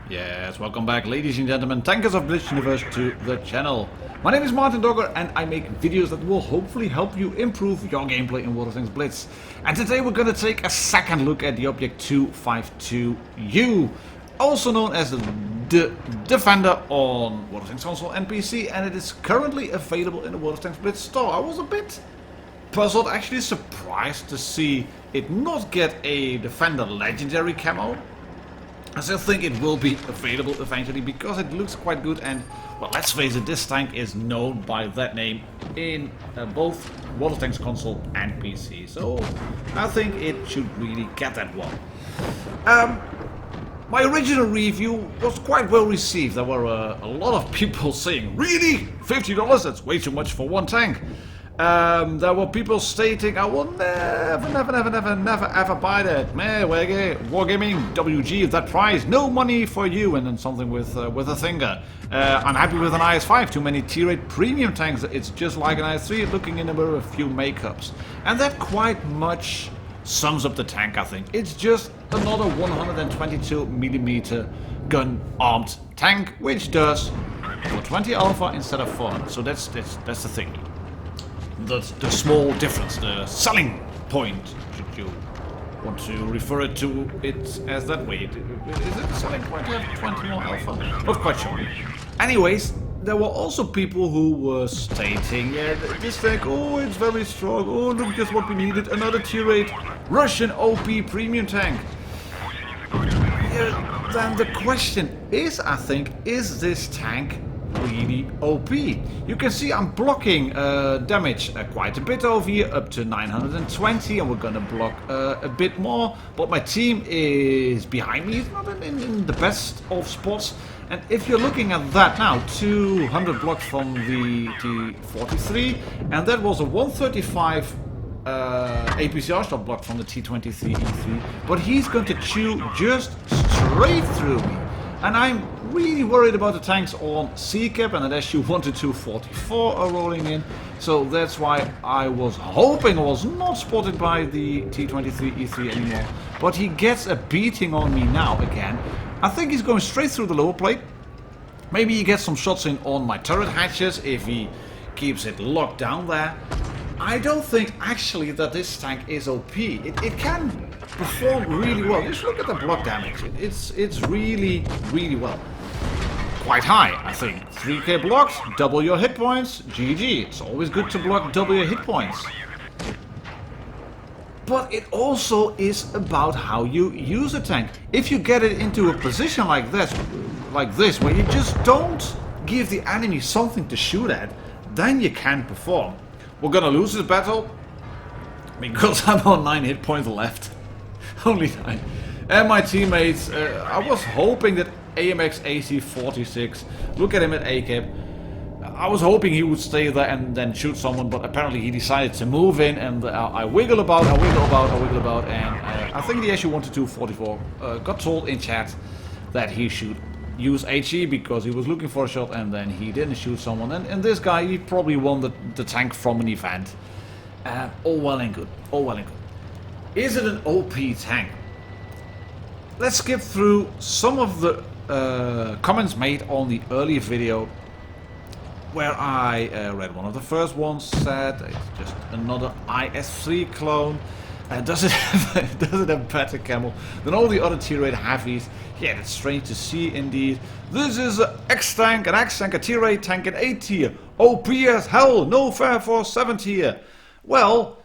Yes, welcome back ladies and gentlemen, tankers of Blitz Universe to the channel. My name is Martindogger and I make videos that will hopefully help you improve your gameplay in World of Tanks Blitz. And today we're going to take a second look at the Object 252U, also known as the Defender on World of Tanks console and PC, and it is currently available in the World of Tanks Blitz store. I was a bit puzzled, actually surprised to see it not get a Defender Legendary camo. I still think it will be available eventually because it looks quite good, and well, let's face it, this tank is known by that name in both World of Tanks console and PC, so I think it should really get that one. My original review was quite well received. There were a lot of people saying, really? $50? That's way too much for one tank. There were people stating, I will never ever buy that. Man, Wargaming, WG, that price, no money for you. And then something with a finger. I'm happy with an IS-5, too many T-rate premium tanks. It's just like an IS-3 looking in with a few makeups. And that quite much sums up the tank, I think. It's just another 122mm gun-armed tank, which does 420 alpha instead of 400. So that's the thing. The small difference, the selling point, should you want to refer it to it as that way. Is it the selling point to have 20 more alpha? Not quite sure. Anyways, there were also people who were stating, yeah, this tank, oh, it's very strong, oh, look just what we needed, another T-rate Russian OP premium tank. Yeah, then the question is, I think, is this tank really OP? You can see I'm blocking damage quite a bit over here, up to 920, and we're gonna block a bit more, but my team is behind me. It's not in the best of spots, and if you're looking at that now, 200 blocks from the T43, and that was a 135 APCR shot block from the T23E3, but he's going to chew just straight through me. And I'm really worried about the tanks on C-cap and an SU-122-44 are rolling in. So that's why I was hoping I was not spotted by the T23E3 anymore. But he gets a beating on me now again. I think he's going straight through the lower plate. Maybe he gets some shots in on my turret hatches if he keeps it locked down there. I don't think actually that this tank is OP. It can perform really well. Just look at the block damage. It's really well. Quite high, I think. 3k blocks, double your hit points, GG. It's always good to block double your hit points. But it also is about how you use a tank. If you get it into a position like this, where you just don't give the enemy something to shoot at, then you can perform. We're gonna lose this battle because I'm on 9 hit points left. Only 9. And my teammates, I was hoping that AMX AC46, look at him at A-cap. I was hoping he would stay there and then shoot someone, but apparently he decided to move in, and I wiggle about, and I think the SU-122-44 got told in chat that he should use HE because he was looking for a shot and then he didn't shoot someone, and this guy, he probably won the tank from an event. All well and good, all well and good. Is it an OP tank? Let's skip through some of the comments made on the earlier video where I read one of the first ones, said it's just another IS-3 clone. Does it have better camo than all the other T-rate heavies? Yeah, that's strange to see indeed. This is an X-tank, a T-rate tank in 8 tier. OP as hell, no fair for 7 tier. Well,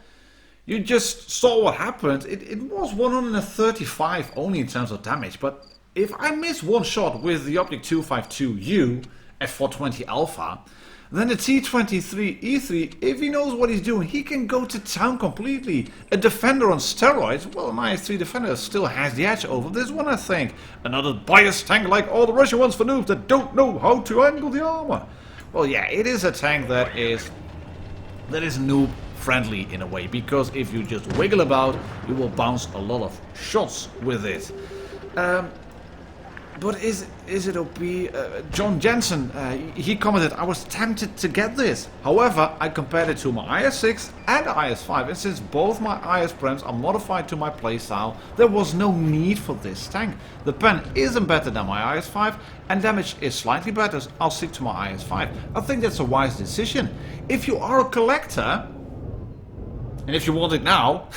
you just saw what happened. It was 135 only in terms of damage, but if I miss one shot with the Object 252U at 420 alpha, then the T23E3, if he knows what he's doing, he can go to town completely. A Defender on steroids, well, an IS-3 Defender still has the edge over this one, I think. Another biased tank like all the Russian ones for noobs that don't know how to angle the armor. Well, yeah, it is a tank that is noob friendly in a way, because if you just wiggle about, you will bounce a lot of shots with it. But is it OP? John Jensen, he commented, I was tempted to get this. However, I compared it to my IS-6 and IS-5, and since both my IS brands are modified to my playstyle, there was no need for this tank. The pen isn't better than my IS-5, and damage is slightly better, so I'll stick to my IS-5. I think that's a wise decision. If you are a collector, and if you want it now,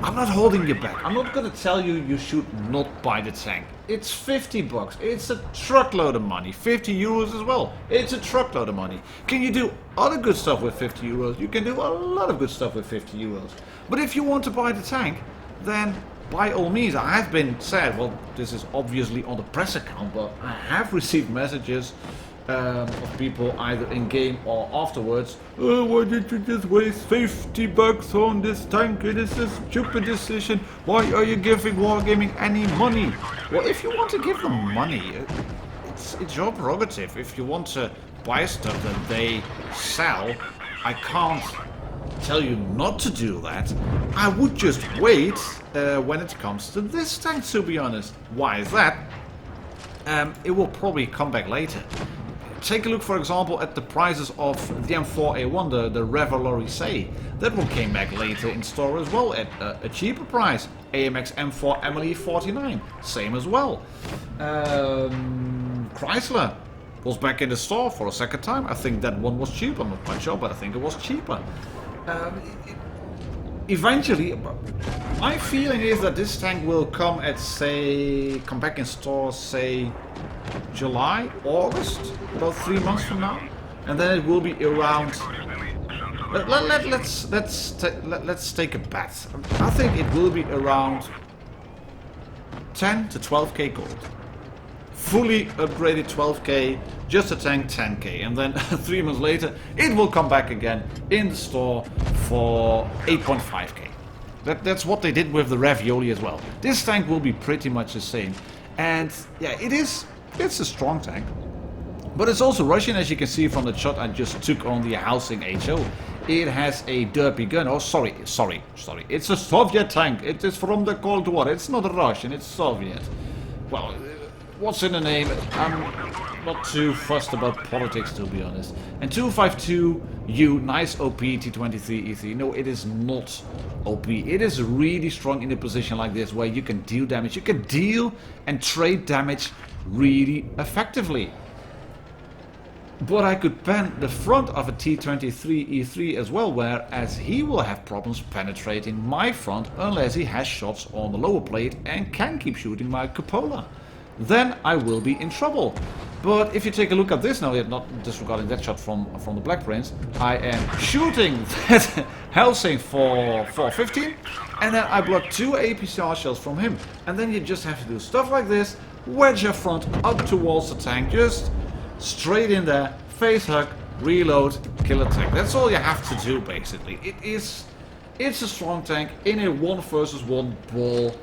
I'm not holding you back. I'm not gonna tell you you should not buy the tank. It's 50 bucks. It's a truckload of money. 50 euros as well. It's a truckload of money. Can you do other good stuff with 50 euros? You can do a lot of good stuff with 50 euros. But if you want to buy the tank, then by all means, I have been said, well, this is obviously on the press account, but I have received messages of people either in game or afterwards. Oh, why did you just waste 50 bucks on this tank? It is a stupid decision. Why are you giving Wargaming any money? Well, if you want to give them money, it's your prerogative. If you want to buy stuff that they sell, I can't tell you not to do that. I would just wait when it comes to this tank, to be honest. Why is that? It will probably come back later. Take a look, for example, at the prices of the M4A1, the Revelry. That one came back later in store as well at a cheaper price. AMX M4 Emily 49, same as well. Chrysler was back in the store for a second time. I think that one was cheaper. I'm not quite sure, but I think it was cheaper. Eventually, my feeling is that this tank will come at, say, come back in store, say, July, August, about 3 months from now, and then it will be around. Let's take a bet. I think it will be around 10 to 12k gold. Fully upgraded 12k, just a tank 10k, and then 3 months later it will come back again in the store for 8.5k. That's what they did with the Ravioli as well. This tank will be pretty much the same, and yeah, it's a strong tank, but it's also Russian, as you can see from the shot I just took on the housing HO. It has a derpy gun. Oh, sorry. It's a Soviet tank. It is from the Cold War. It's not Russian, it's Soviet. Well, what's in the name? I'm not too fussed about politics, to be honest. And 252U, nice OP T23 E3. No, it is not OP. It is really strong in a position like this where you can deal damage. You can deal and trade damage really effectively. But I could pen the front of a T23 E3 as well, whereas he will have problems penetrating my front unless he has shots on the lower plate and can keep shooting my cupola. Then I will be in trouble. But if you take a look at this now, not disregarding that shot from the Black Prince, I am shooting that Helsing for 415, and then I block 2 APCR shells from him. And then you just have to do stuff like this, wedge your front up towards the tank, just straight in there, face hug, reload, kill a tank. That's all you have to do, basically. It's a strong tank in a 1 versus 1 ball.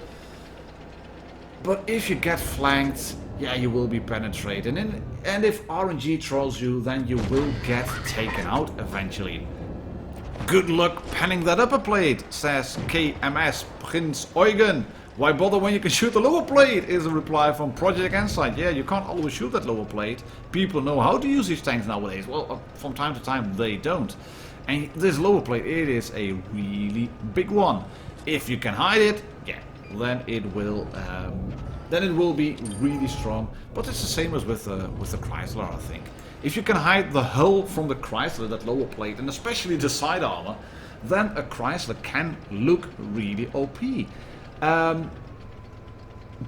But if you get flanked, yeah, you will be penetrated. And if RNG trolls you, then you will get taken out eventually. Good luck penning that upper plate, says KMS Prince Eugen. Why bother when you can shoot the lower plate, is a reply from Project Insight. Yeah, you can't always shoot that lower plate. People know how to use these tanks nowadays. Well, from time to time they don't. And this lower plate, it is a really big one. If you can hide it, yeah, then it will be really strong. But it's the same as with the Chrysler, I think. If you can hide the hull from the Chrysler, that lower plate, and especially the side armor, then a Chrysler can look really OP.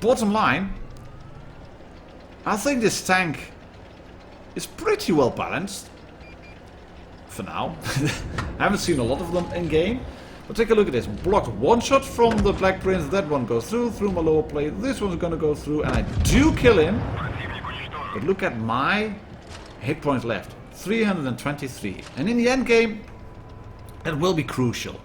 Bottom line, I think this tank is pretty well balanced for now. I haven't seen a lot of them in game, but take a look at this. Blocked 1 shot from the Black Prince, that one goes through my lower plate, this one's gonna go through, and I do kill him. But look at my hit points left, 323, and in the end game it will be crucial.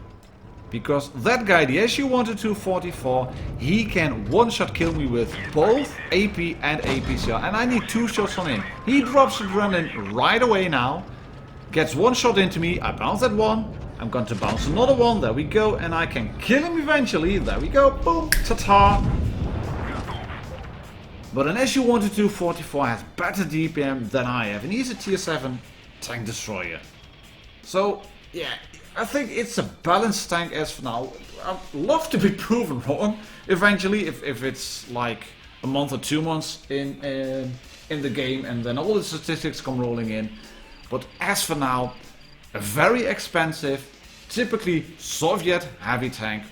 Because that guy, the SU-122-44, he can 1-shot kill me with both AP and APCR. And I need 2 shots on him. He drops adrenaline right away now. Gets 1 shot into me. I bounce that one. I'm going to bounce another one. There we go. And I can kill him eventually. There we go. Boom. Ta-ta. But an SU-122-44 has better DPM than I have, and he's a tier 7 tank destroyer. So, yeah, I think it's a balanced tank as for now. I'd love to be proven wrong eventually, if it's like a month or 2 months in the game, and then all the statistics come rolling in. But as for now, a very expensive, typically Soviet heavy tank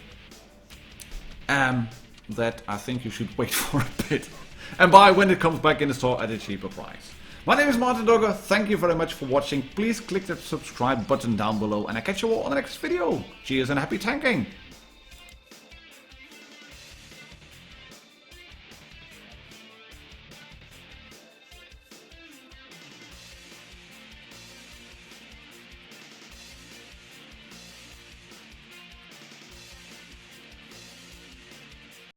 that I think you should wait for a bit and buy when it comes back in the store at a cheaper price. My name is martindogger, thank you very much for watching. Please click that subscribe button down below, and I catch you all on the next video. Cheers and happy tanking!